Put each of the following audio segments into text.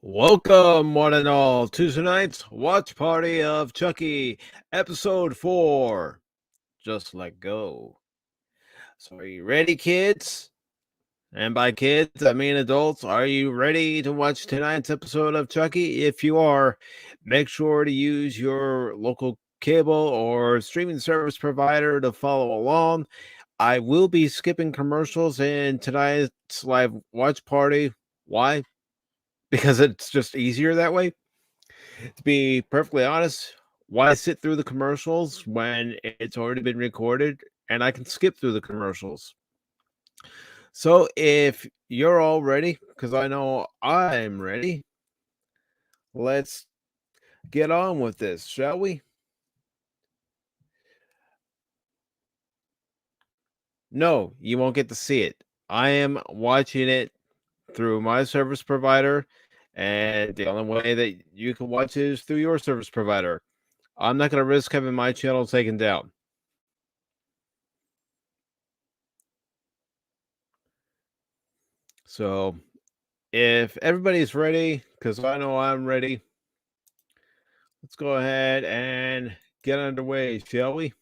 Welcome, one and all, to tonight's watch party of Chucky, episode 4. Just let go. So, are you ready, kids? And by kids, I mean adults. Are you ready to watch tonight's episode of Chucky? If you are, make sure to use your local cable or streaming service provider to follow along. I will be skipping commercials in tonight's live watch party. Why? Because it's just easier that way. To be perfectly honest, why sit through the commercials when it's already been recorded and I can skip through the commercials? So if you're all ready, because I know I'm ready, let's get on with this, shall we? No, you won't get to see it. I am watching it through my service provider, and the only way that you can watch it is through your service provider. I'm not going to risk having my channel taken down. So if everybody's ready, because I know I'm ready, let's go ahead and get underway, shall we?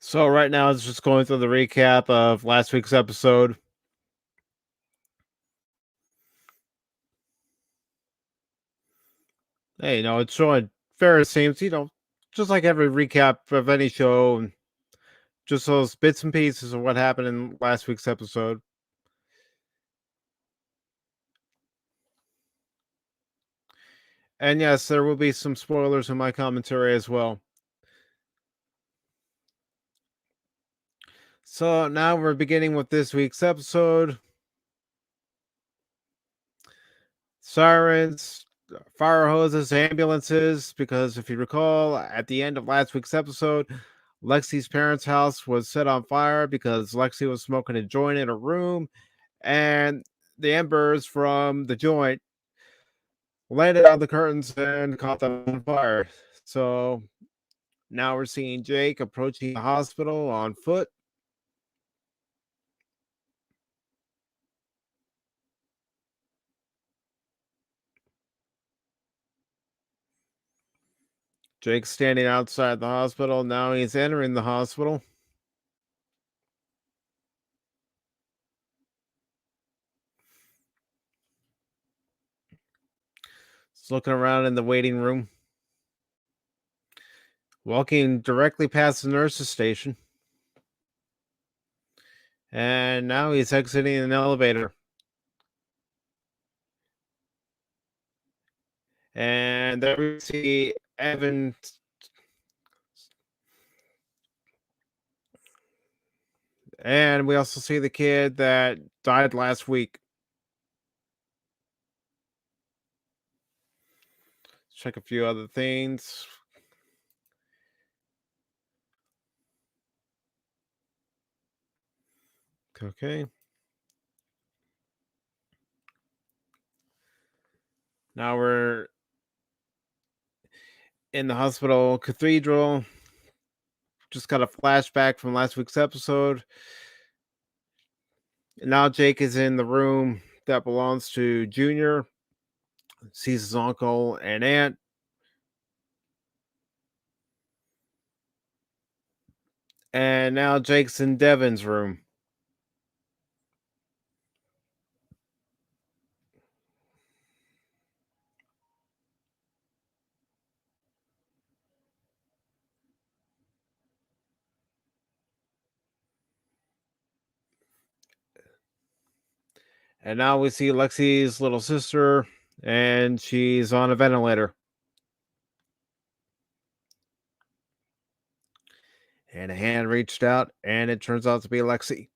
So right now it's just going through the recap of last week's episode. Hey, it's showing fair scenes, just like every recap of any show, and just those bits and pieces of what happened in last week's episode. And yes, there will be some spoilers in my commentary as well. So now we're beginning with this week's episode. Sirens, fire hoses, ambulances, because if you recall, at the end of last week's episode, Lexi's parents' house was set on fire because Lexi was smoking a joint in a room, and the embers from the joint landed on the curtains and caught them on fire. So now we're seeing Jake approaching the hospital on foot. Jake's standing outside the hospital. Now he's entering the hospital. He's looking around in the waiting room. Walking directly past the nurse's station. And now he's exiting an elevator. And there we see Evan. And we also see the kid that died last week. Check a few other things. Okay. Now we're in the hospital cathedral. Just got a flashback from last week's episode. And now Jake is in the room that belongs to Junior. Sees his uncle and aunt. And now Jake's in Devin's room. And now we see Lexi's little sister, and she's on a ventilator. And a hand reached out, and it turns out to be Lexi.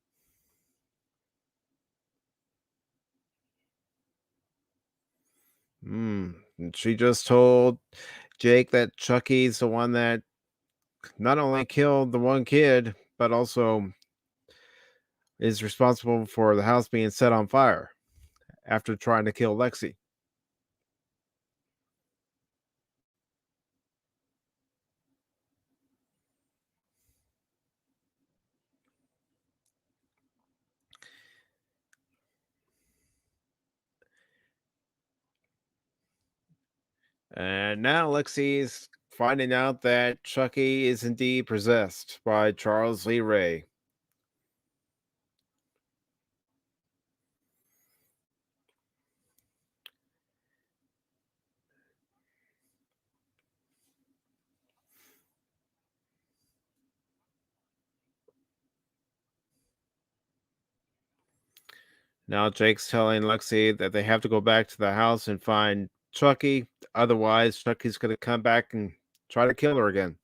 And she just told Jake that Chucky's the one that not only killed the one kid, but also is responsible for the house being set on fire after trying to kill Lexi. And now Lexi's finding out that Chucky is indeed possessed by Charles Lee Ray. Now Jake's telling Lexi that they have to go back to the house and find Chucky. Otherwise, Chucky's going to come back and try to kill her again.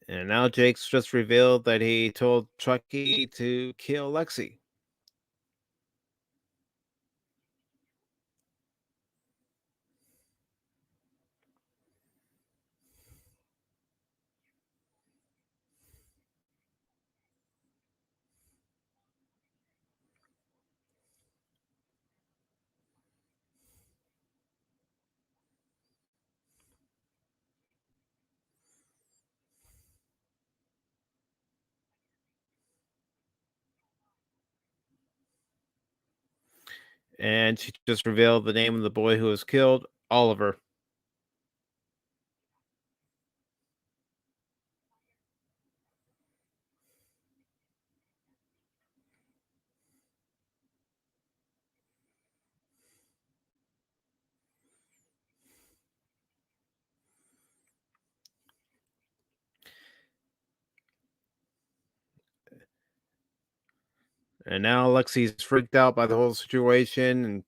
And now Jake's just revealed that he told Chucky to kill Lexi. And she just revealed the name of the boy who was killed, Oliver. And now Lexi's freaked out by the whole situation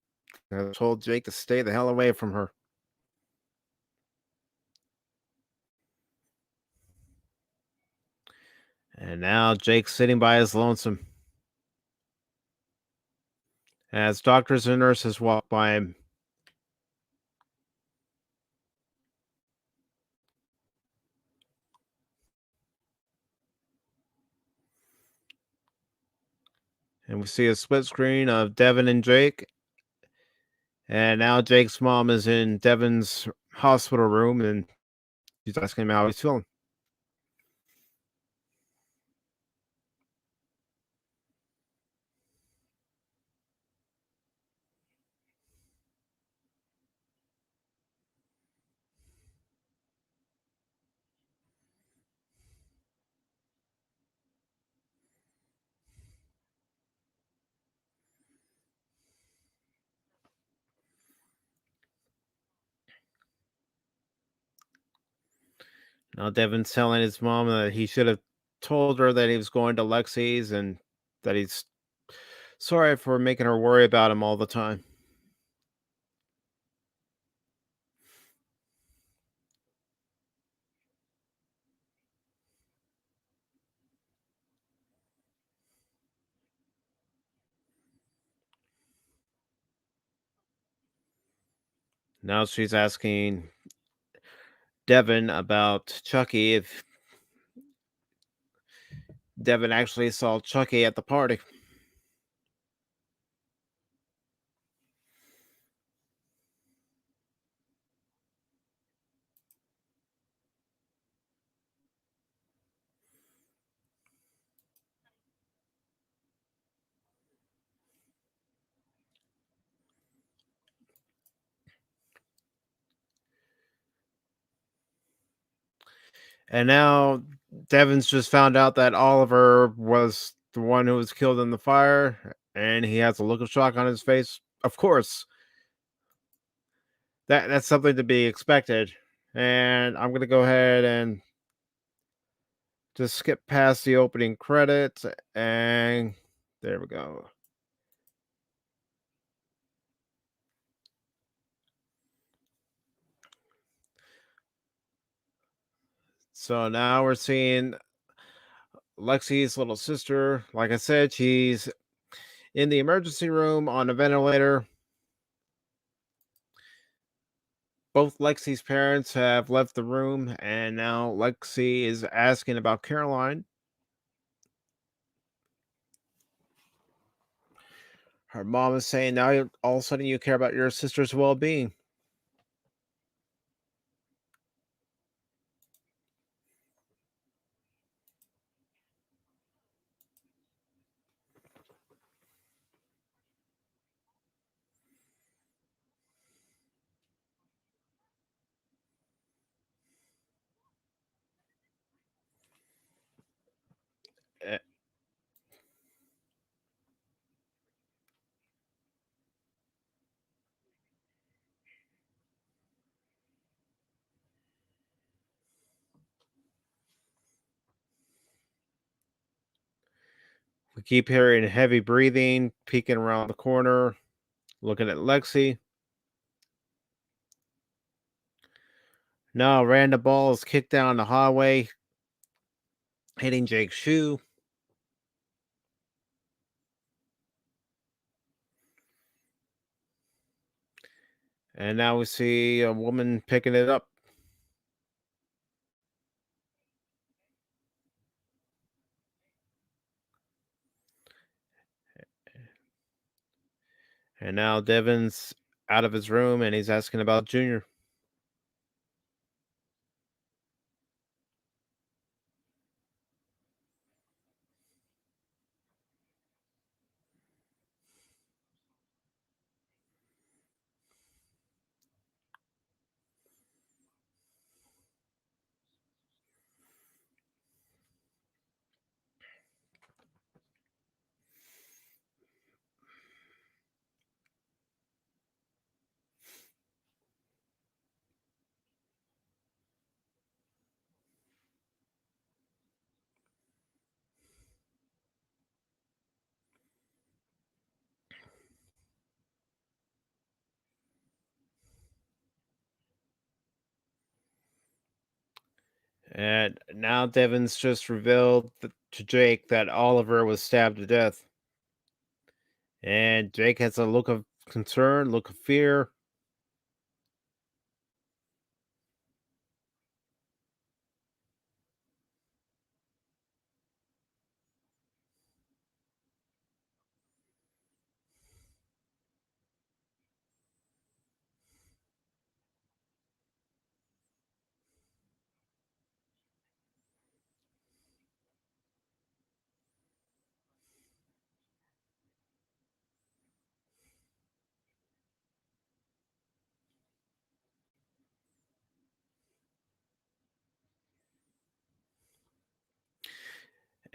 and told Jake to stay the hell away from her. And now Jake's sitting by his lonesome as doctors and nurses walk by him. And we see a split screen of Devin and Jake. And now Jake's mom is in Devin's hospital room and she's asking him how he's feeling. Now Devin's telling his mom that he should have told her that he was going to Lexi's and that he's sorry for making her worry about him all the time. Now she's asking Devin about Chucky if Devin actually saw Chucky at the party. And now Devin's just found out that Oliver was the one who was killed in the fire, and he has a look of shock on his face. Of course, that's something to be expected. And I'm gonna go ahead and just skip past the opening credits, and there we go. So now we're seeing Lexi's little sister. Like I said, she's in the emergency room on a ventilator. Both Lexi's parents have left the room, and now Lexi is asking about Caroline. Her mom is saying now all of a sudden you care about your sister's well being. We keep hearing heavy breathing, peeking around the corner, looking at Lexi. Now, a random ball is kicked down the hallway, hitting Jake's shoe. And now we see a woman picking it up. And now Devin's out of his room and he's asking about Junior. And now Devin's just revealed to Jake that Oliver was stabbed to death. And Jake has a look of concern, look of fear.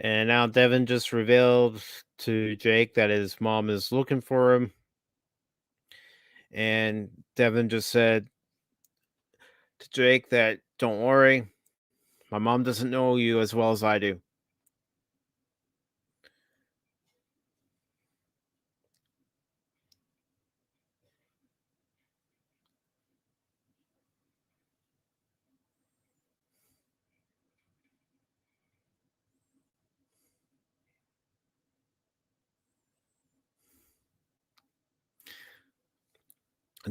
And now Devin just revealed to Jake that his mom is looking for him. And Devin just said to Jake that don't worry, my mom doesn't know you as well as I do.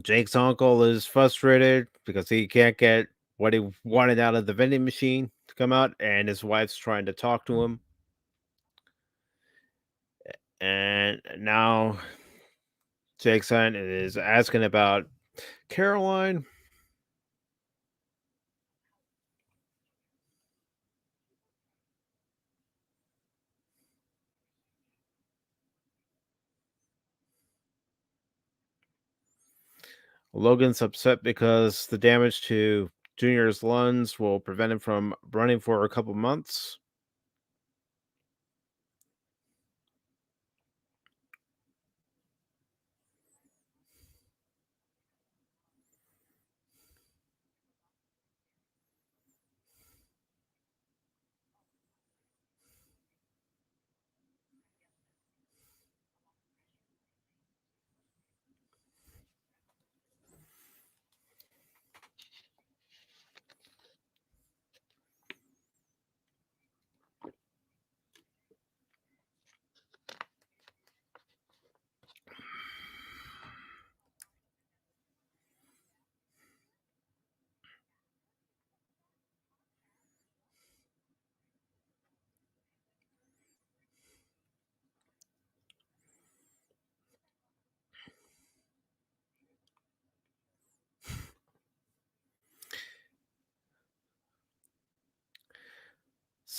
Jake's uncle is frustrated because he can't get what he wanted out of the vending machine to come out, and his wife's trying to talk to him. And now Jake's son is asking about Caroline. Logan's upset because the damage to Junior's lungs will prevent him from running for a couple months.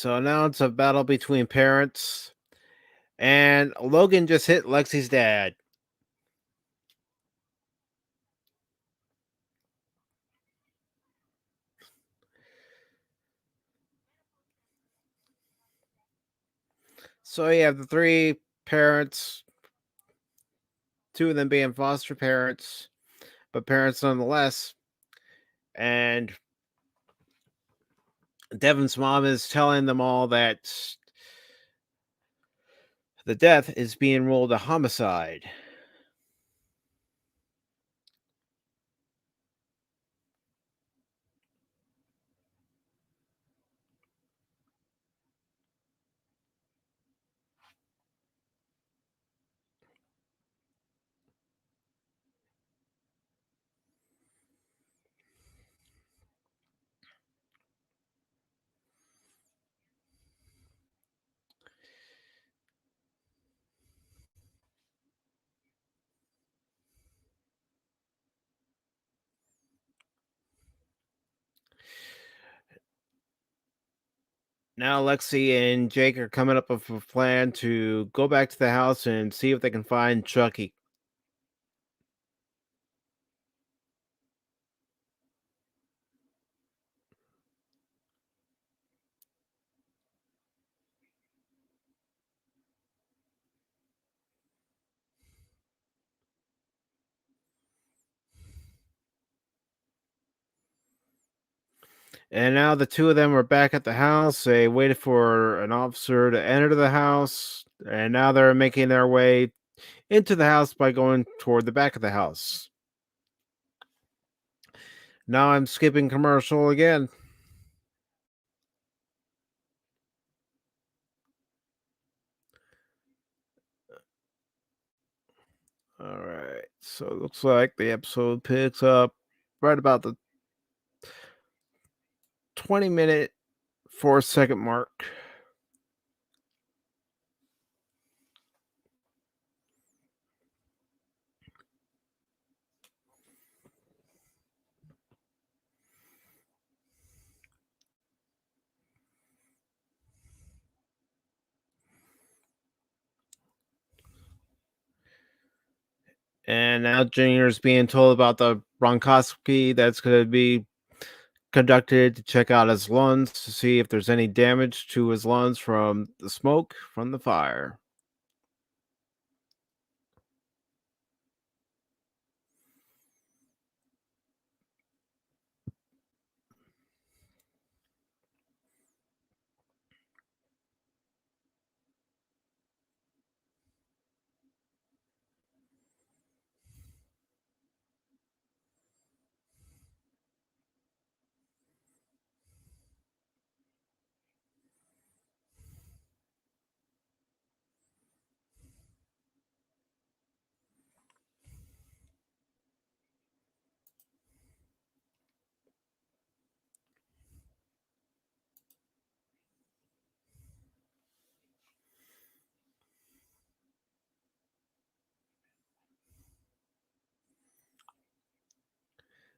So now it's a battle between parents, and Logan just hit Lexi's dad. So you have the three parents, two of them being foster parents, but parents nonetheless. And Devin's mom is telling them all that the death is being ruled a homicide. Now Lexi and Jake are coming up with a plan to go back to the house and see if they can find Chucky. And now the two of them are back at the house. They waited for an officer to enter the house, and now they're making their way into the house by going toward the back of the house. Now I'm skipping commercial again. All right. So it looks like the episode picks up right about the 20-minute, 4-second mark. And now Junior's being told about the bronchoscopy that's going to be conducted to check out his lungs to see if there's any damage to his lungs from the smoke from the fire.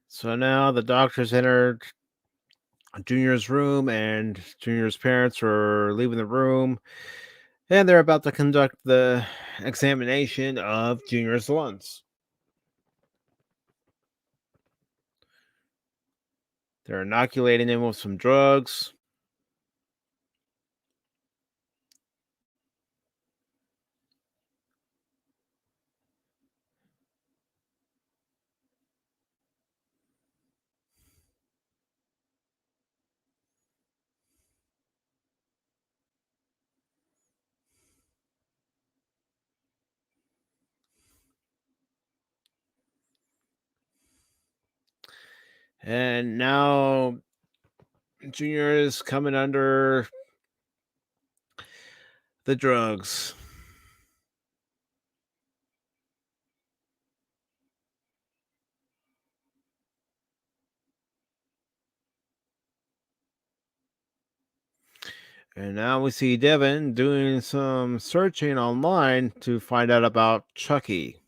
So now the doctors entered Junior's room, and Junior's parents are leaving the room, and they're about to conduct the examination of Junior's lungs. They're inoculating him with some drugs. And now Junior is coming under the drugs. And now we see Devin doing some searching online to find out about Chucky.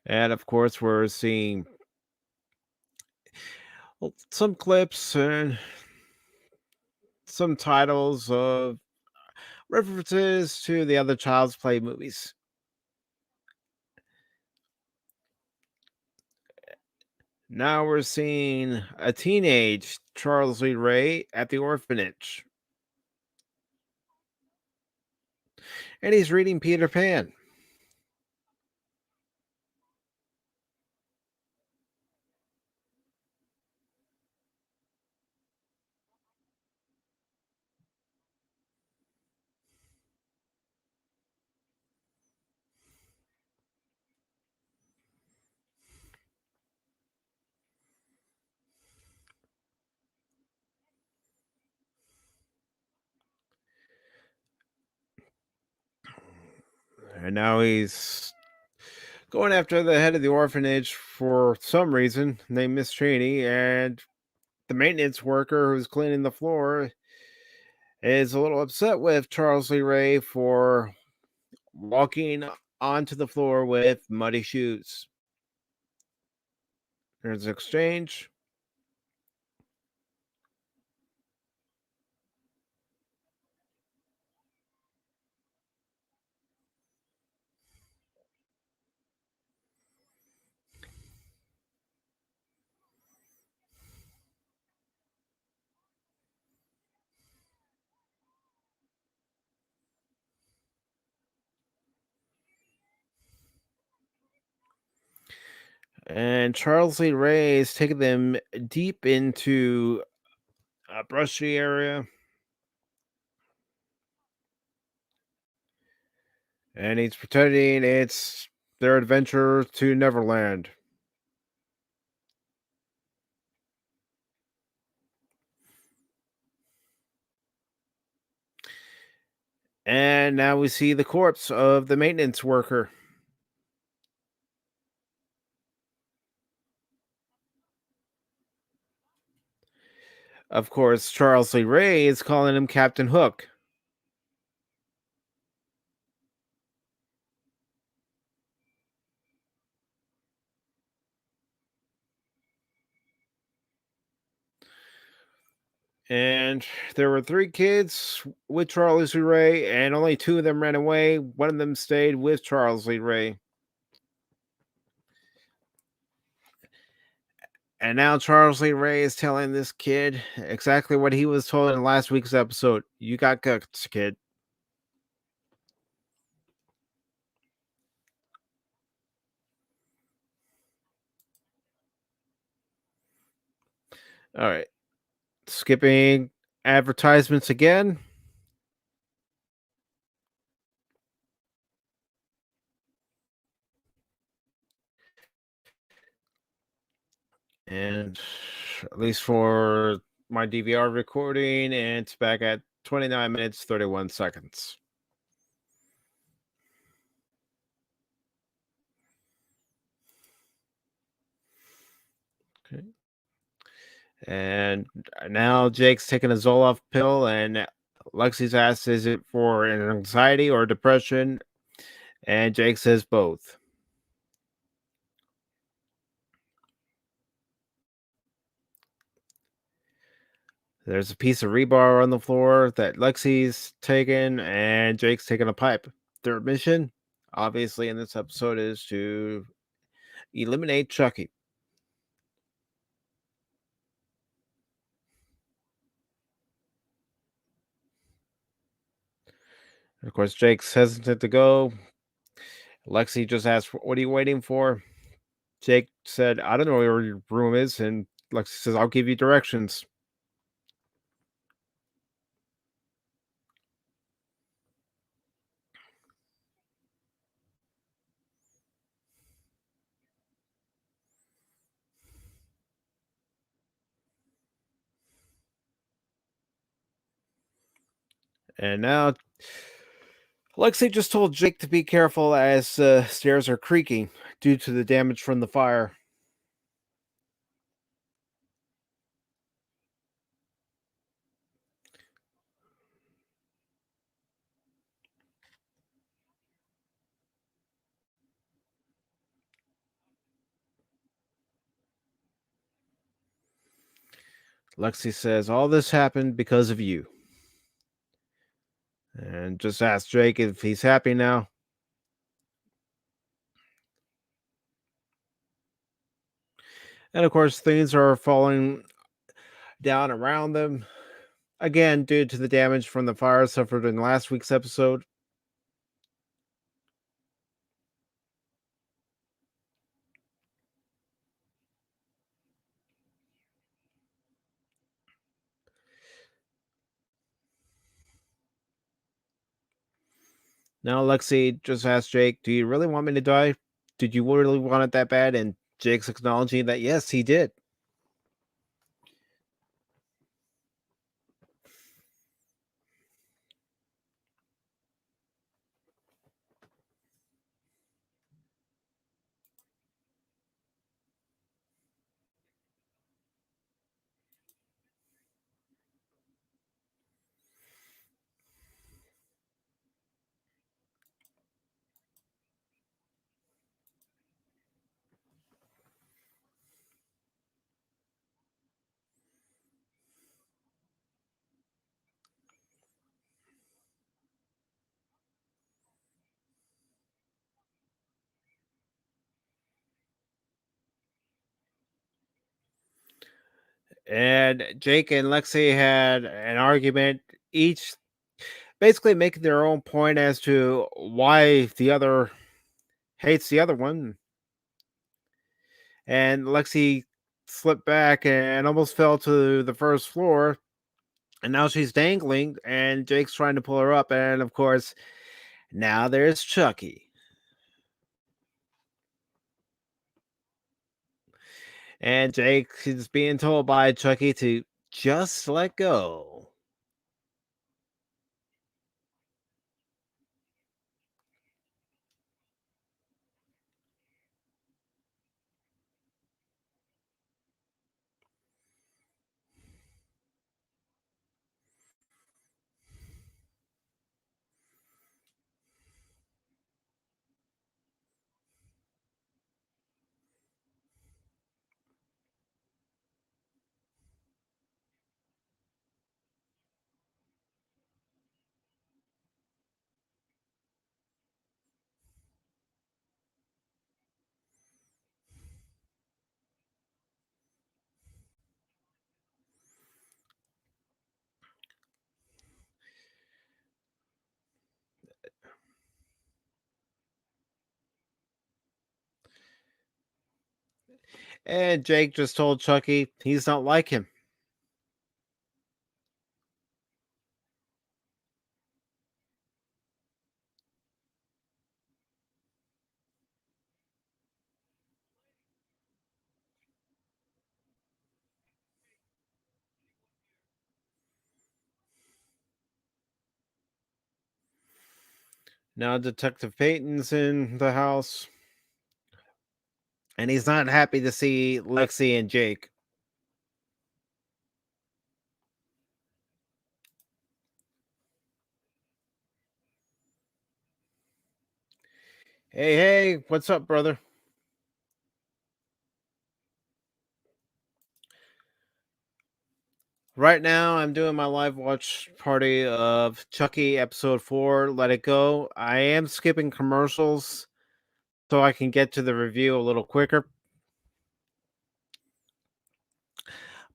And of course, we're seeing some clips and some titles of references to the other Child's Play movies. Now we're seeing a teenage Charles Lee Ray at the orphanage, and he's reading Peter Pan. And now he's going after the head of the orphanage for some reason, named Miss Cheney, and the maintenance worker who's cleaning the floor is a little upset with Charles Lee Ray for walking onto the floor with muddy shoes. There's an exchange. And Charles Lee Ray is taking them deep into a brushy area. And he's pretending it's their adventure to Neverland. And now we see the corpse of the maintenance worker. Of course, Charles Lee Ray is calling him Captain Hook. And there were 3 kids with Charles Lee Ray, and only 2 of them ran away. One of them stayed with Charles Lee Ray. And now Charles Lee Ray is telling this kid exactly what he was told in last week's episode. You got guts, kid. All right. Skipping advertisements again. And at least for my DVR recording, and it's back at 29 minutes, 31 seconds. Okay. And now Jake's taking a Zoloft pill, and Lexi's asked, is it for an anxiety or depression? And Jake says both. There's a piece of rebar on the floor that Lexi's taken, and Jake's taking a pipe. Their mission, obviously, in this episode is to eliminate Chucky. Of course, Jake's hesitant to go. Lexi just asked, what are you waiting for? Jake said, I don't know where your room is. And Lexi says, I'll give you directions. And now Lexi just told Jake to be careful as stairs are creaking due to the damage from the fire. Lexi says, all this happened because of you. And just asks Jake if he's happy now. And of course, things are falling down around them. Again, due to the damage from the fire suffered in last week's episode. Now Lexi just asks Jake, do you really want me to die? Did you really want it that bad? And Jake's acknowledging that yes, he did. And Jake and Lexi had an argument, each basically making their own point as to why the other hates the other one. And Lexi slipped back and almost fell to the first floor. And now she's dangling, and Jake's trying to pull her up. And of course, now there's Chucky. And Jake is being told by Chucky to just let go. And Jake just told Chucky he's not like him. Now Detective Peyton's in the house, and he's not happy to see Lexi and Jake. Hey, what's up, brother? Right now, I'm doing my live watch party of Chucky episode 4, Let It Go. I am skipping commercials so I can get to the review a little quicker.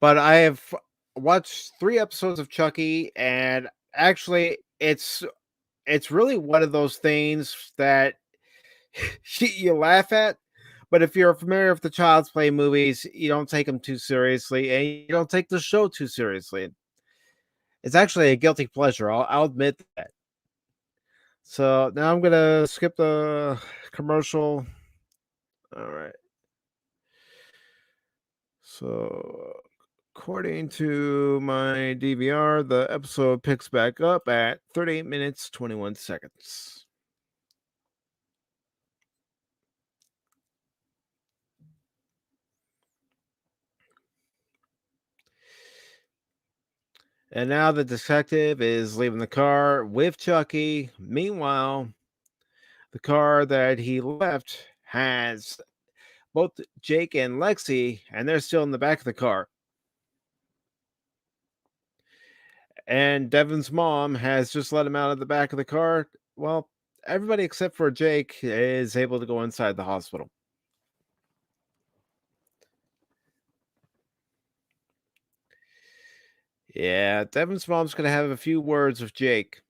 But I have watched 3 episodes of Chucky, and actually it's really one of those things that you laugh at, but if you're familiar with the Child's Play movies, you don't take them too seriously, and you don't take the show too seriously. It's actually a guilty pleasure. I'll admit that. So now I'm gonna skip the commercial. All right. So according to my DVR, the episode picks back up at 38 minutes 21 seconds. And now the detective is leaving the car with Chucky. Meanwhile, the car that he left has both Jake and Lexi, and they're still in the back of the car. And Devin's mom has just let him out of the back of the car. Well, everybody except for Jake is able to go inside the hospital. Yeah, Devin's mom's going to have a few words with Jake.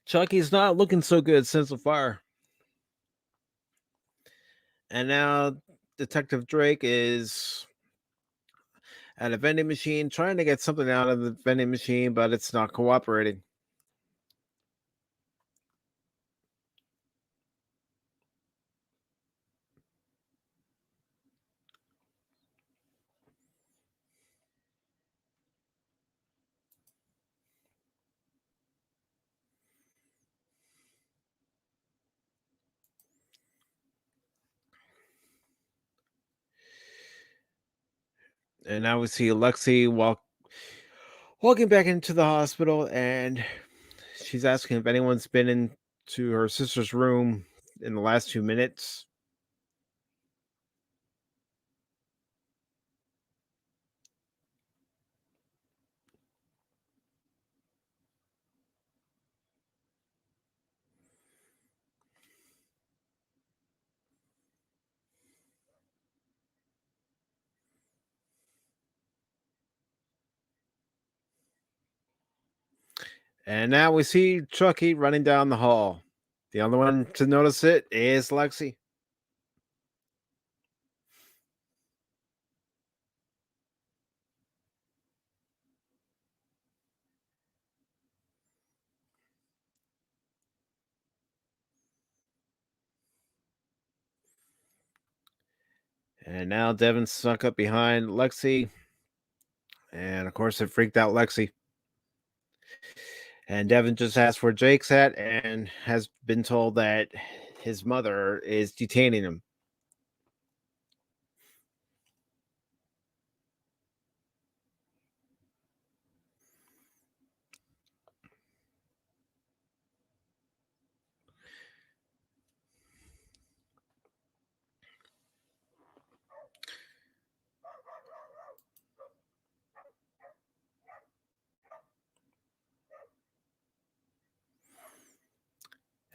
Chucky's not looking so good since the fire. And now Detective Drake is at a vending machine trying to get something out of the vending machine, but it's not cooperating. And now we see Lexi walking back into the hospital, and she's asking if anyone's been into her sister's room in the last 2 minutes. And now we see Chucky running down the hall. The only one to notice it is Lexi. And now Devin snuck up behind Lexi. And of course, it freaked out Lexi. And Devin just asked where Jake's at and has been told that his mother is detaining him.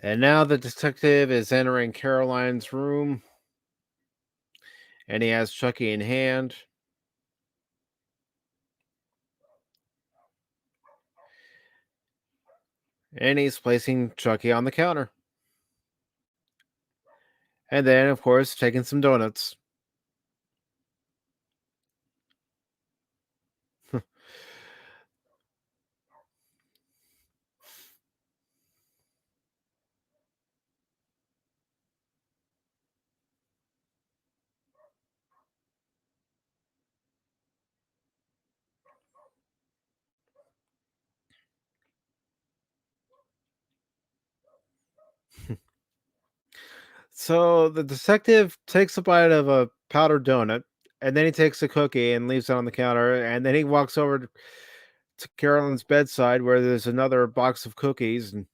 And now the detective is entering Caroline's room. And he has Chucky in hand. And he's placing Chucky on the counter. And then, of course, taking some donuts. So the detective takes a bite of a powdered donut, and then he takes a cookie and leaves it on the counter, and then he walks over to Carolyn's bedside where there's another box of cookies and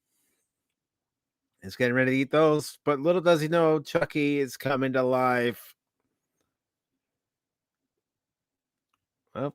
is getting ready to eat those. But little does he know, Chucky is coming to life. Well,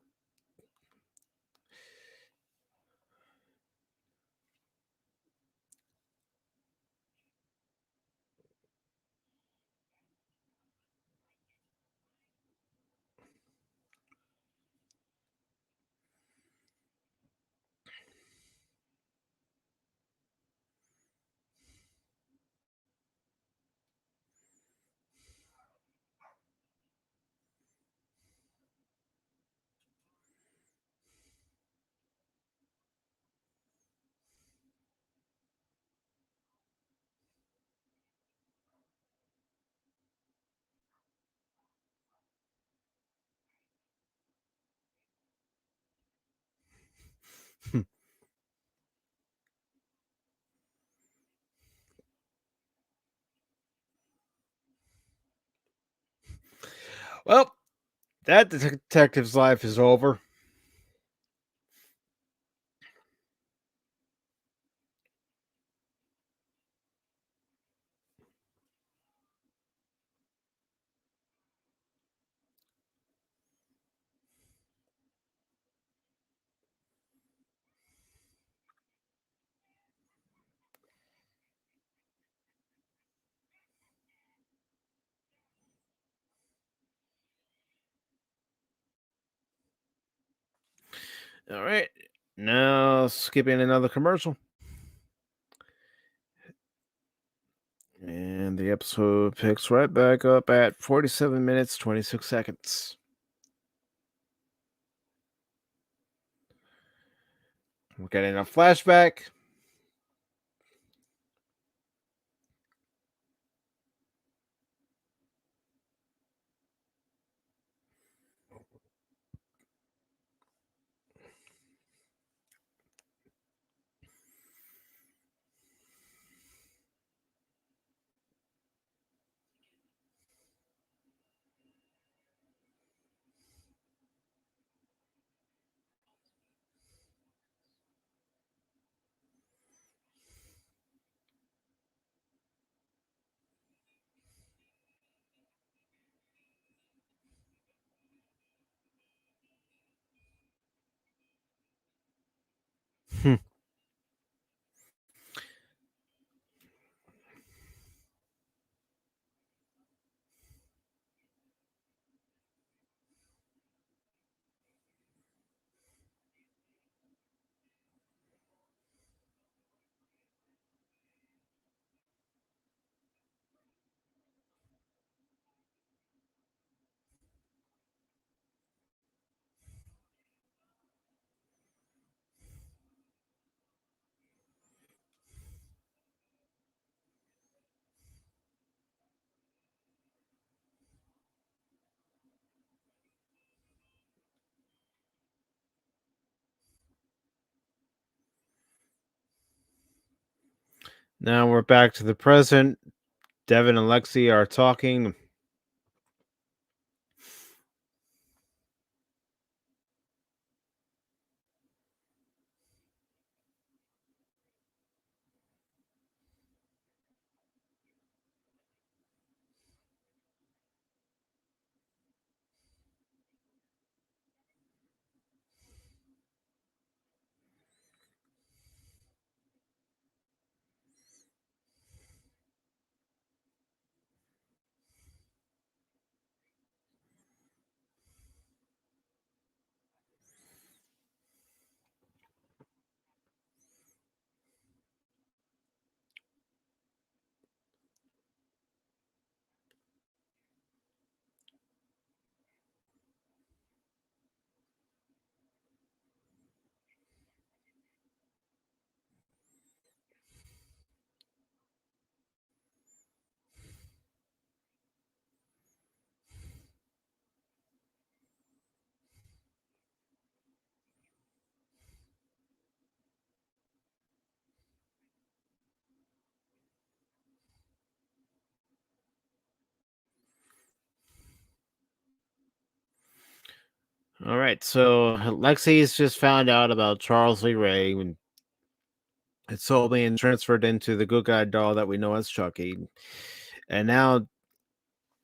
well, that detective's life is over. All right. Now skipping another commercial. And the episode picks right back up at 47 minutes, 26 seconds. We're getting a flashback. Now we're back to the present. Devin and Lexi are talking. All right, so Lexi's just found out about Charles Lee Ray when it's all being transferred into the good guy doll that we know as Chucky. And now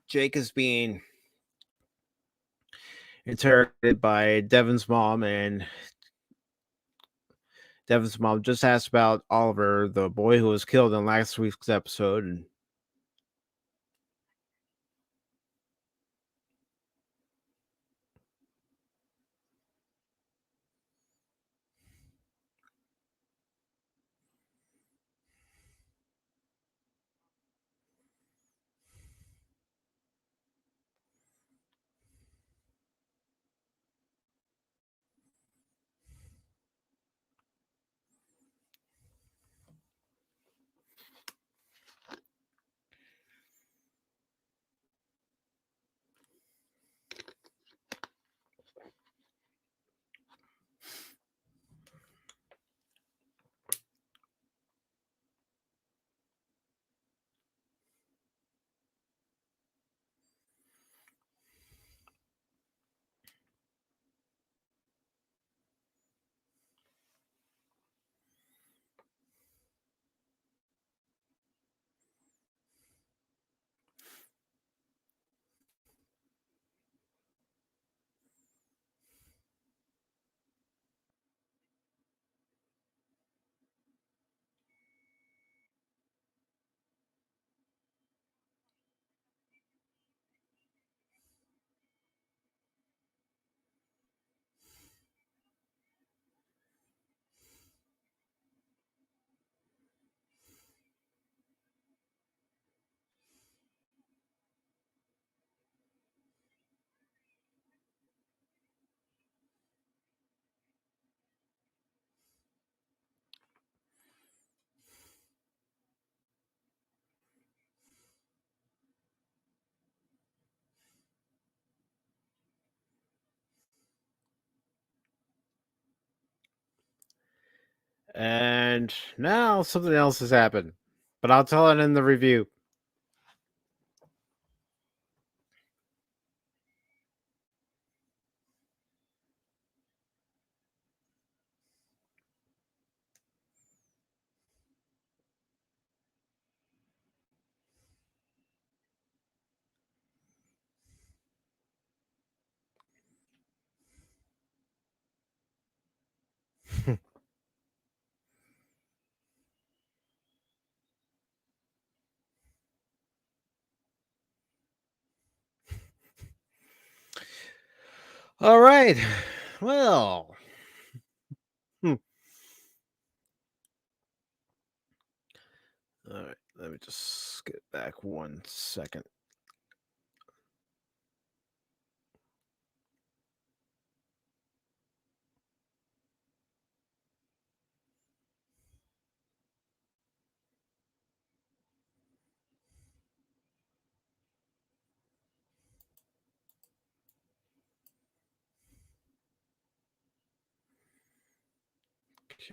Jake is being interrogated by Devin's mom, and Devin's mom just asked about Oliver, the boy who was killed in last week's episode. And And now something else has happened, but I'll tell it in the review. All right. Well. All right. Let me just get back 1 second.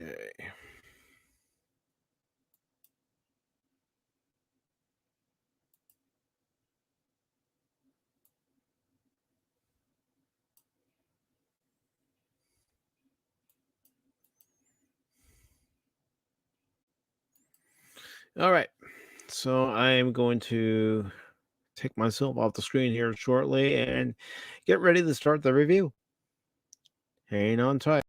Okay. All right. So I am going to take myself off the screen here shortly and get ready to start the review. Hang on tight.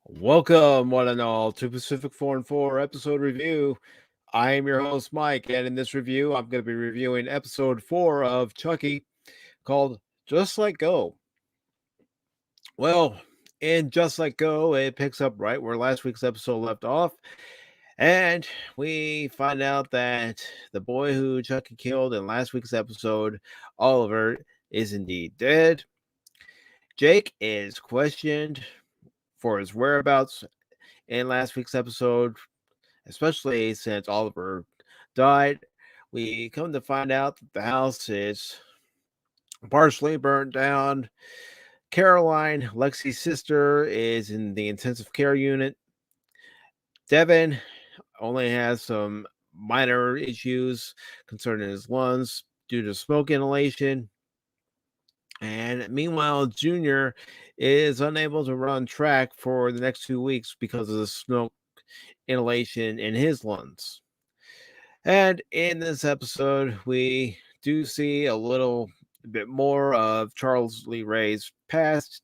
Welcome, one and all, to Pacific414 episode review. I am your host, Mike, and in this review, I'm going to be reviewing episode 4 of Chucky called Just Let Go. Well, in Just Let Go, it picks up right where last week's episode left off, and we find out that the boy who Chucky killed in last week's episode, Oliver, is indeed dead. Jake is questioned for his whereabouts in last week's episode, especially since Oliver died. We come to find out that the house is partially burnt down. Caroline, Lexi's sister, is in the intensive care unit. Devin only has some minor issues concerning his lungs due to smoke inhalation. And meanwhile, Junior is unable to run track for the next 2 weeks because of the smoke inhalation in his lungs. And in this episode, we do see a little bit more of Charles Lee Ray's past.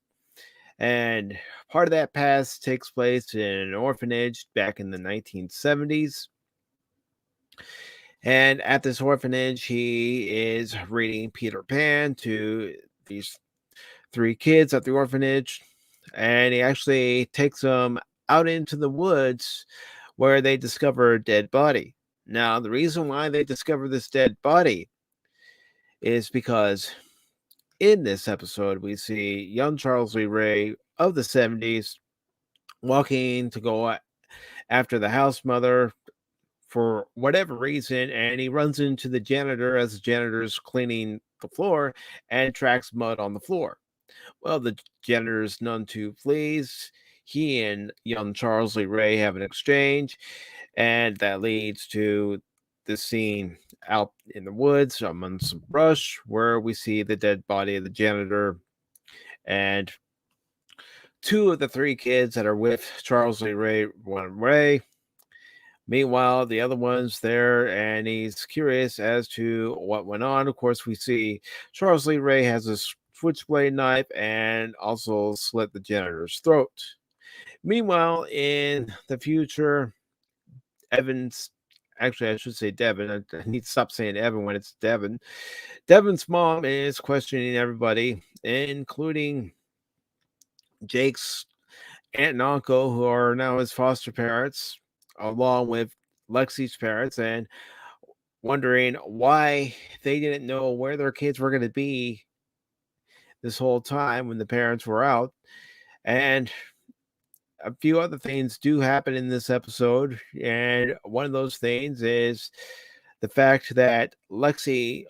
And part of that past takes place in an orphanage back in the 1970s. And at this orphanage, he is reading Peter Pan to these 3 kids at the orphanage. And he actually takes them out into the woods where they discover a dead body. Now, the reason why they discover this dead body is because in this episode, we see young Charles Lee Ray of the 70s walking to go after the house mother for whatever reason, and he runs into the janitor as the janitor's cleaning the floor and tracks mud on the floor. Well, the janitor's none too pleased. He and young Charles Lee Ray have an exchange, and that leads to the scene out in the woods among some brush where we see the dead body of the janitor and two of the three kids that are with Charles Lee Ray run away. Meanwhile, the other one's there and he's curious as to what went on. Of course, we see Charles Lee Ray has a switchblade knife and also slit the janitor's throat. Meanwhile, in the future, Evan's actually, I should say Devin. I need to stop saying Evan when it's Devin. Devin's mom is questioning everybody, including Jake's aunt and uncle, who are now his foster parents, along with Lexi's parents, and wondering why they didn't know where their kids were going to be this whole time when the parents were out. And a few other things do happen in this episode. And one of those things is the fact that Lexi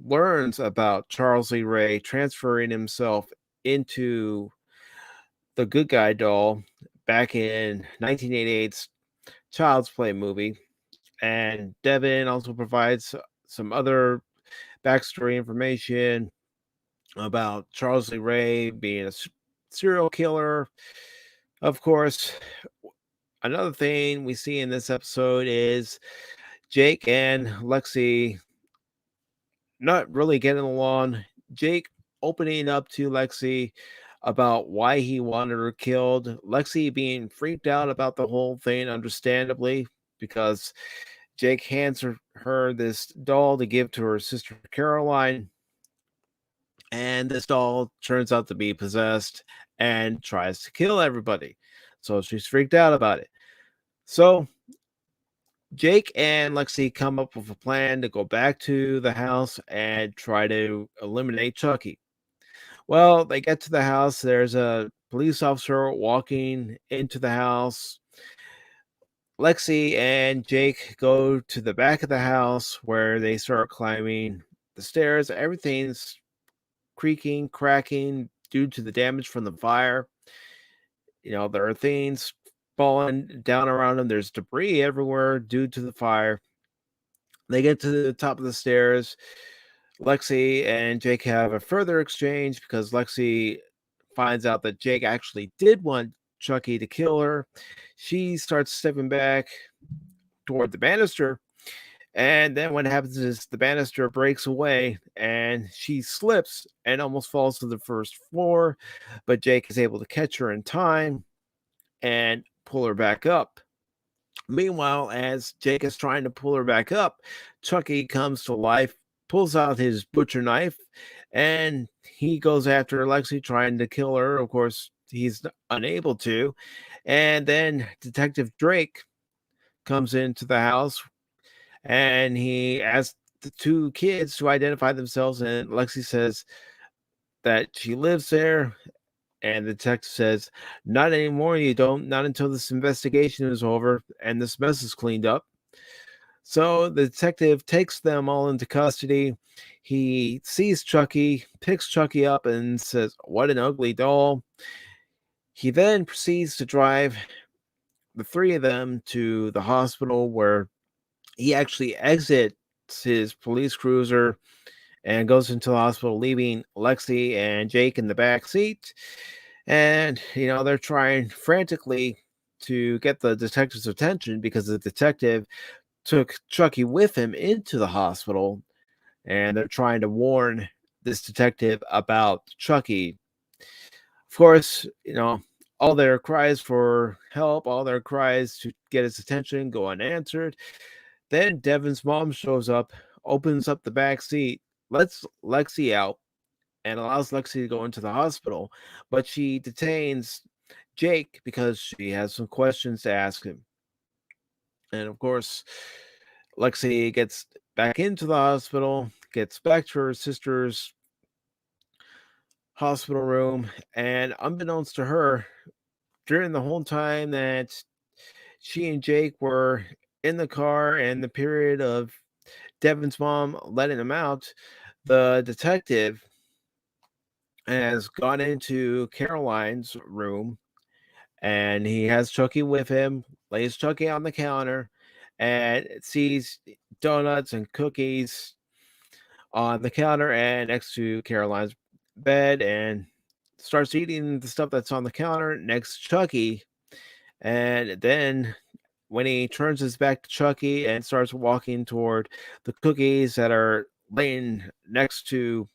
learns about Charles Lee Ray transferring himself into the good guy doll back in 1988's Child's Play movie. And Devin also provides some other backstory information about Charles Lee Ray being a serial killer. Of course, another thing we see in this episode is Jake and Lexi not really getting along. Jake opening up to Lexi about why he wanted her killed. Lexi being freaked out about the whole thing, understandably, because Jake hands her this doll to give to her sister Caroline. And this doll turns out to be possessed and tries to kill everybody. So she's freaked out about it. So Jake and Lexi come up with a plan to go back to the house and try to eliminate Chucky. Well, they get to the house. There's a police officer walking into the house. Lexi and Jake go to the back of the house where they start climbing the stairs. Everything's creaking, cracking due to the damage from the fire. You know, there are things falling down around them. There's debris everywhere due to the fire. They get to the top of the stairs. Lexi and Jake have a further exchange because Lexi finds out that Jake actually did want Chucky to kill her. She starts stepping back toward the banister. And then what happens is the banister breaks away and she slips and almost falls to the first floor. But Jake is able to catch her in time and pull her back up. Meanwhile, as Jake is trying to pull her back up, Chucky comes to life, pulls out his butcher knife, and he goes after Lexi, trying to kill her. Of course, he's unable to. And then Detective Drake comes into the house and he asks the two kids to identify themselves. And Lexi says that she lives there. And the detective says, not anymore, you don't, not until this investigation is over and this mess is cleaned up. So the detective takes them all into custody. He sees Chucky, picks Chucky up, and says, what an ugly doll. He then proceeds to drive the three of them to the hospital where he actually exits his police cruiser and goes into the hospital, leaving Lexi and Jake in the back seat. And, you know, they're trying frantically to get the detective's attention because the detective took Chucky with him into the hospital. And they're trying to warn this detective about Chucky. Of course, you know, all their cries for help, all their cries to get his attention go unanswered. Then Devin's mom shows up, opens up the back seat, lets Lexi out, and allows Lexi to go into the hospital, but she detains Jake because she has some questions to ask him. And of course, Lexi gets back into the hospital, gets back to her sister's hospital room, and unbeknownst to her, during the whole time that she and Jake were in the car and the period of Devin's mom letting him out, the detective has gone into Caroline's room and he has Chucky with him, lays Chucky on the counter, and sees donuts and cookies on the counter and next to Caroline's bed, and starts eating the stuff that's on the counter next to Chucky. And then when he turns his back to Chucky and starts walking toward the cookies that are laying next to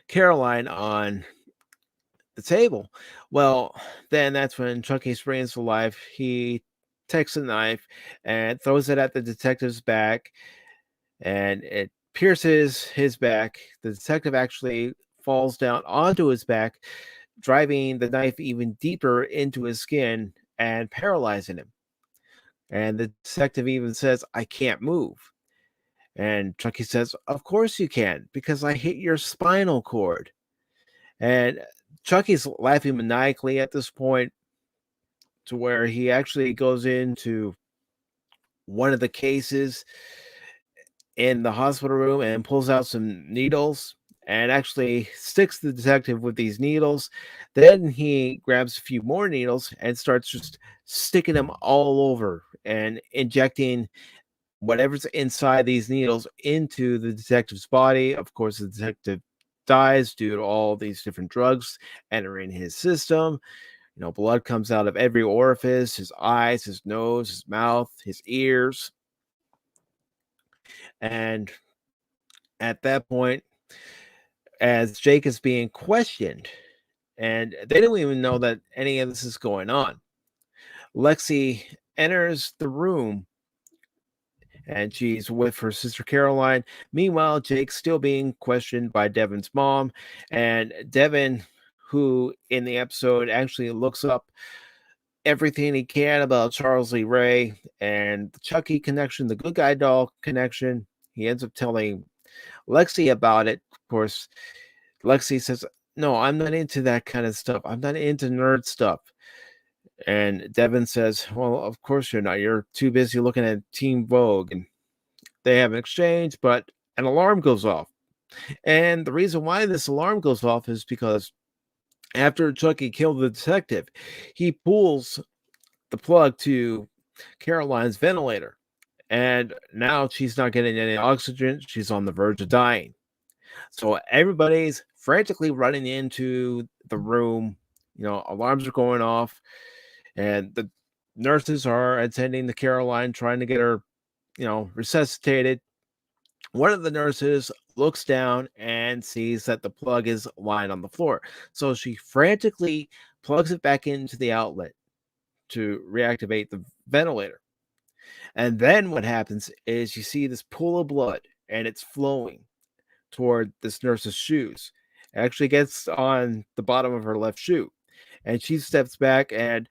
Caroline on the table, well, then that's when Chucky springs to life. He takes a knife and throws it at the detective's back, and it pierces his back. The detective actually falls down onto his back, driving the knife even deeper into his skin and paralyzing him. And the detective even says, "I can't move." And Chucky says, "Of course you can, because I hit your spinal cord." And Chucky's laughing maniacally at this point, to where he actually goes into one of the cases in the hospital room and pulls out some needles and actually sticks the detective with these needles. Then he grabs a few more needles and starts just sticking them all over and injecting whatever's inside these needles into the detective's body. Of course, the detective dies due to all these different drugs entering his system. Blood comes out of every orifice: his eyes, his nose, his mouth, his ears. And at that point, as Jake is being questioned, and they don't even know that any of this is going on, Lexi enters the room and she's with her sister Caroline. Meanwhile, Jake's still being questioned by Devin's mom, and Devin, who in the episode actually looks up everything he can about Charles Lee Ray and the Chucky connection, the Good Guy doll connection. He ends up telling Lexi about it. Of course, Lexi says, "No, I'm not into that kind of stuff. I'm not into nerd stuff." And Devin says, "Well, of course you're not. You're too busy looking at Teen Vogue." And they have an exchange, but an alarm goes off. And the reason why this alarm goes off is because after Chucky killed the detective, he pulls the plug to Caroline's ventilator. And now she's not getting any oxygen. She's on the verge of dying. So everybody's frantically running into the room. Alarms are going off, and the nurses are attending to Caroline, trying to get her, resuscitated. One of the nurses looks down and sees that the plug is lying on the floor. So she frantically plugs it back into the outlet to reactivate the ventilator. And then what happens is you see this pool of blood and it's flowing toward this nurse's shoes. It actually gets on the bottom of her left shoe. And she steps back, and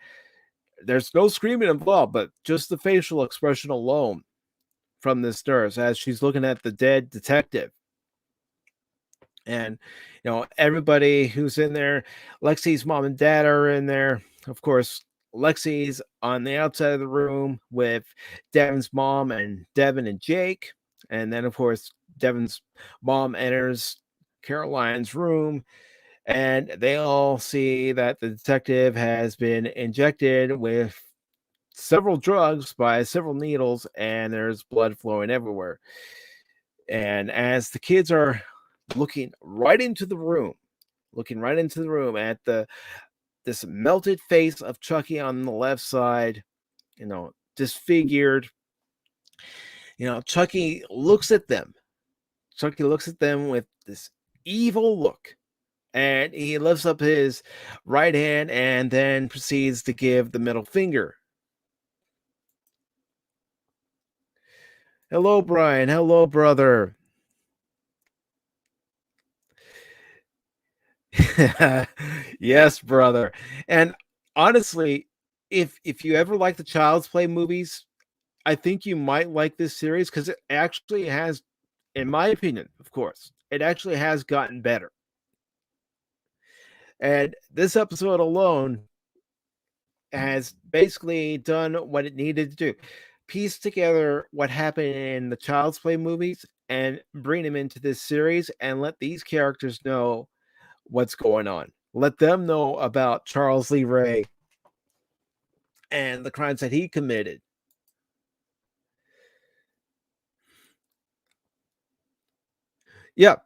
there's no screaming involved, but just the facial expression alone from this nurse as she's looking at the dead detective. And everybody who's in there, Lexi's mom and dad are in there. Of course, Lexi's on the outside of the room with Devin's mom and Devin and Jake. And then, of course, Devin's mom enters Caroline's room, and they all see that the detective has been injected with several drugs by several needles, and there's blood flowing everywhere. And as the kids are looking right into the room, at this melted face of Chucky on the left side, disfigured. Chucky looks at them. Chucky looks at them with this evil look, and he lifts up his right hand and then proceeds to give the middle finger. "Hello, Brian. Hello, brother." Yes, brother. And honestly, if you ever like the Child's Play movies, I think you might like this series, because it actually has, in my opinion, of course, it actually has gotten better. And this episode alone has basically done what it needed to do. Piece together what happened in the Child's Play movies and bring them into this series and let these characters know what's going on. Let them know about Charles Lee Ray and the crimes that he committed. Yeah.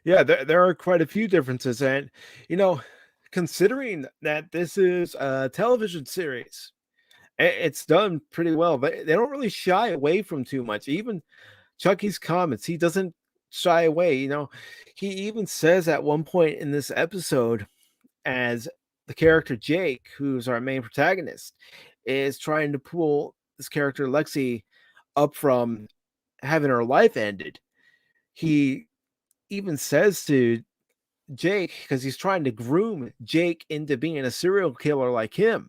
Yeah, there are quite a few differences. And, considering that this is a television series, it's done pretty well. They don't really shy away from too much. Even Chucky's comments, he doesn't shy away. He even says at one point in this episode, as the character Jake, who's our main protagonist, is trying to pull this character Lexi up from having her life ended. He even says to Jake, because he's trying to groom Jake into being a serial killer like him.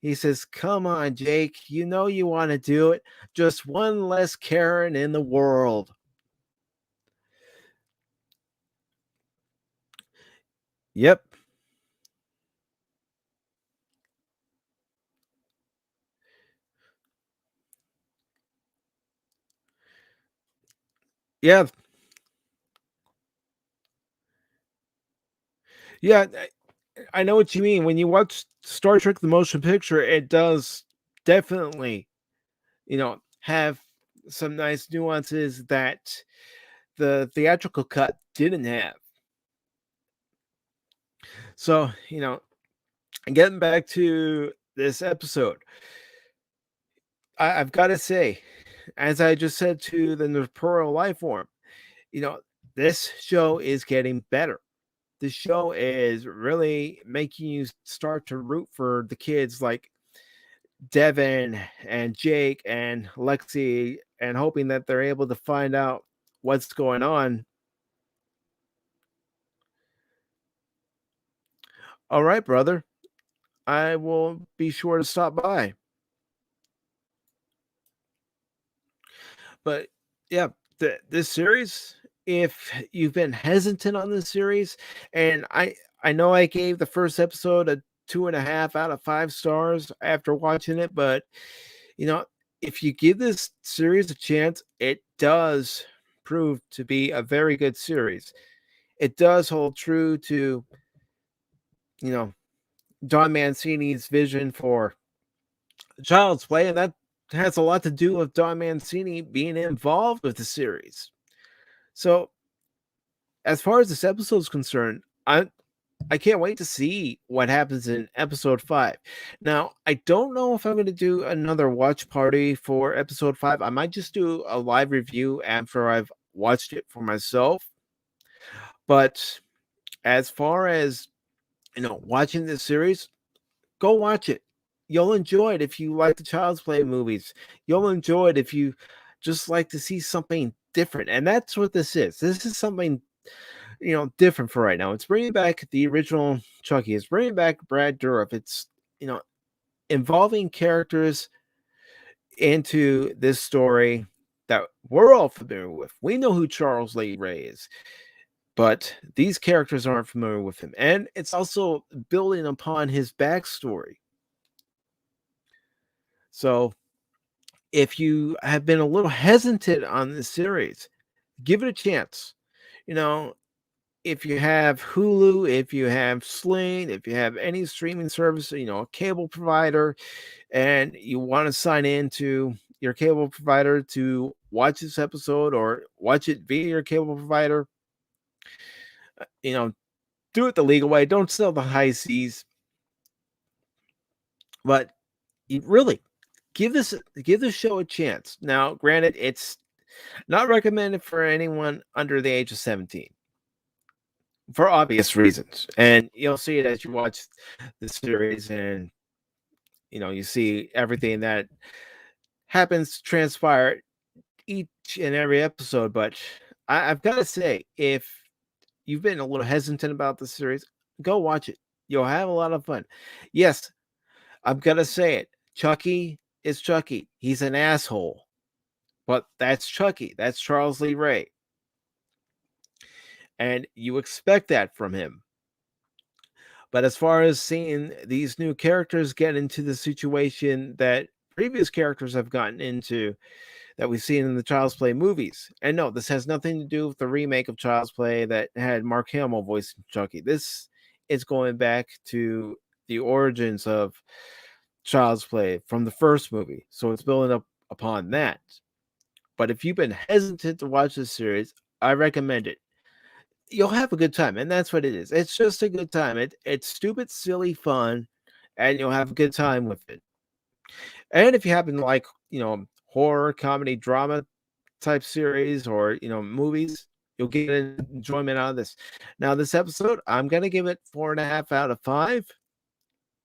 He says, "Come on, Jake, you know you want to do it. Just one less Karen in the world." Yep. Yeah. Yeah. I know what you mean. When you watch Star Trek the Motion Picture, it does definitely, have some nice nuances that the theatrical cut didn't have. So, getting back to this episode, I've got to say, as I just said to the Nepuro life form, you know, this show is getting better. This show is really making you start to root for the kids like Devin and Jake and Lexi and hoping that they're able to find out what's going on. All right, brother. I will be sure to stop by. But yeah, this series, if you've been hesitant on this series, and I know I gave the first episode a 2.5 out of 5 stars after watching it, but you know, if you give this series a chance, it does prove to be a very good series. It does hold true to, you know, Don Mancini's vision for Child's Play, and that has a lot to do with Don Mancini being involved with the series. So, as far as this episode is concerned, I can't wait to see what happens in episode 5. Now, I don't know if I'm going to do another watch party for episode 5. I might just do a live review after I've watched it for myself. But as far as, watching this series, go watch it. You'll enjoy it if you like the Child's Play movies. You'll enjoy it if you just like to see something different. And that's what this is. This is something, different for right now. It's bringing back the original Chucky. It's bringing back Brad Dourif. It's, you know, involving characters into this story that we're all familiar with. We know who Charles Lee Ray is, but these characters aren't familiar with him. And it's also building upon his backstory. So if you have been a little hesitant on this series, give it a chance. You know, if you have Hulu, if you have Sling, if you have any streaming service, a cable provider, and you want to sign in to your cable provider to watch this episode or watch it via your cable provider, you know, do it the legal way. Don't sell the high seas, but you really give this show a chance. Now, granted, it's not recommended for anyone under the age of 17 for obvious reasons. And you'll see it as you watch the series and you see everything that happens to transpire each and every episode. But I've got to say, if you've been a little hesitant about the series, go watch it. You'll have a lot of fun. Yes, I'm gonna say it. Chucky is Chucky. He's an asshole. But that's Chucky. That's Charles Lee Ray. And you expect that from him. But as far as seeing these new characters get into the situation that previous characters have gotten into, that we've seen in the Child's Play movies. And no, this has nothing to do with the remake of Child's Play that had Mark Hamill voicing Chucky. This is going back to the origins of Child's Play from the first movie. So it's building up upon that. But if you've been hesitant to watch this series, I recommend it. You'll have a good time, and that's what it is. It's just a good time. It's stupid, silly fun, and you'll have a good time with it. And if you happen to like, horror, comedy, drama type series or, movies, you'll get enjoyment out of this. Now, this episode, I'm going to give it 4.5 out of 5.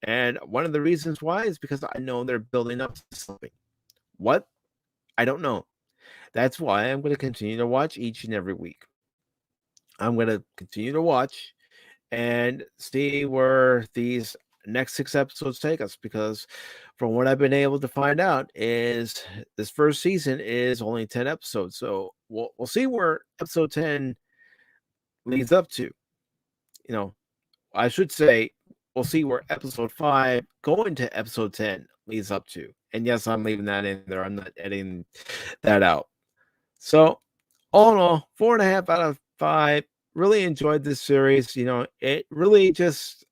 And one of the reasons why is because I know they're building up to something. What? I don't know. That's why I'm going to continue to watch each and every week. I'm going to continue to watch and see where these next 6 episodes take us, because from what I've been able to find out is this first season is only 10 episodes. So we'll see where episode 10 leads up to. I should say we'll see where episode 5 going to episode 10 leads up to. And yes, I'm leaving that in there. I'm not editing that out. So all in all, 4.5 out of 5. Really enjoyed this series. It really just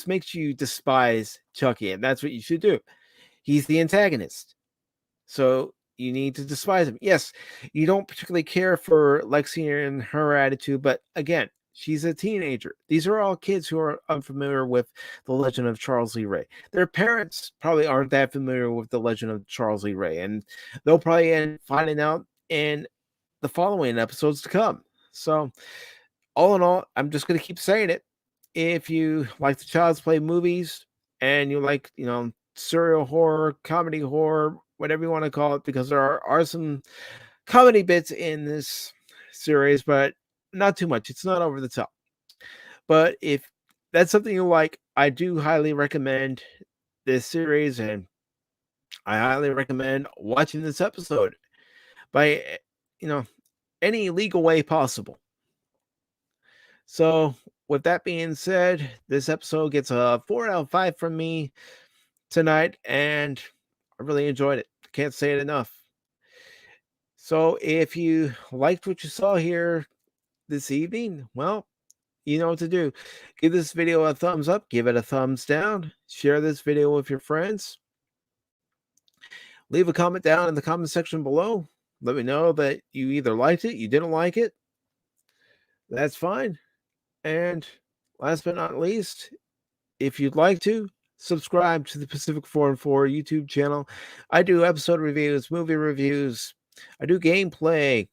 makes you despise Chucky, and that's what you should do. He's the antagonist, so you need to despise him. Yes, you don't particularly care for Lexi and her attitude, but again, she's a teenager. These are all kids who are unfamiliar with the legend of Charles Lee Ray. Their parents probably aren't that familiar with the legend of Charles Lee Ray, and they'll probably end finding out in the following episodes to come. So, all in all, I'm just going to keep saying it. If you like the Child's Play movies and you like, serial horror, comedy horror, whatever you want to call it, because there are some comedy bits in this series, but not too much. It's not over the top. But if that's something you like, I do highly recommend this series, and I highly recommend watching this episode by, any legal way possible. So, with that being said, this episode gets a 4 out of 5 from me tonight, and I really enjoyed it. Can't say it enough. So, if you liked what you saw here this evening, well, you know what to do. Give this video a thumbs up, give it a thumbs down, share this video with your friends. Leave a comment down in the comment section below. Let me know that you either liked it, you didn't like it. That's fine. And last but not least, if you'd like to, subscribe to the Pacific414 YouTube channel. I do episode reviews, movie reviews. I do gameplay.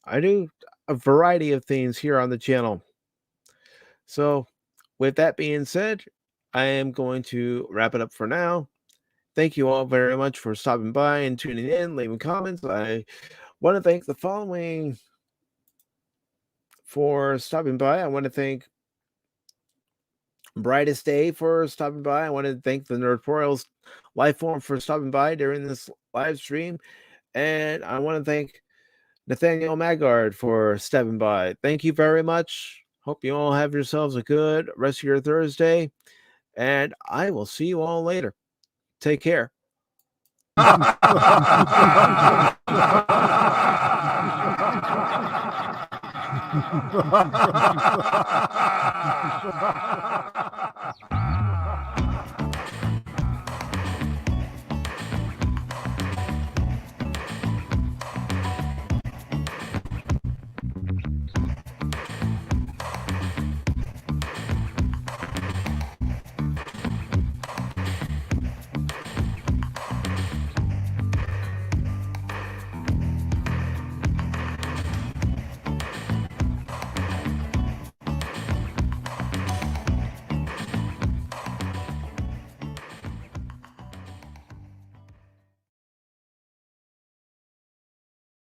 I do a variety of things here on the channel. So, with that being said, I am going to wrap it up for now. Thank you all very much for stopping by and tuning in, leaving comments. I want to thank the following for stopping by. I want to thank Brightest Day for stopping by. I want to thank the Nerdportals Lifeform for stopping by during this live stream. And I want to thank Nathaniel Maggard for stepping by. Thank you very much. Hope you all have yourselves a good rest of your Thursday. And I will see you all later. Take care.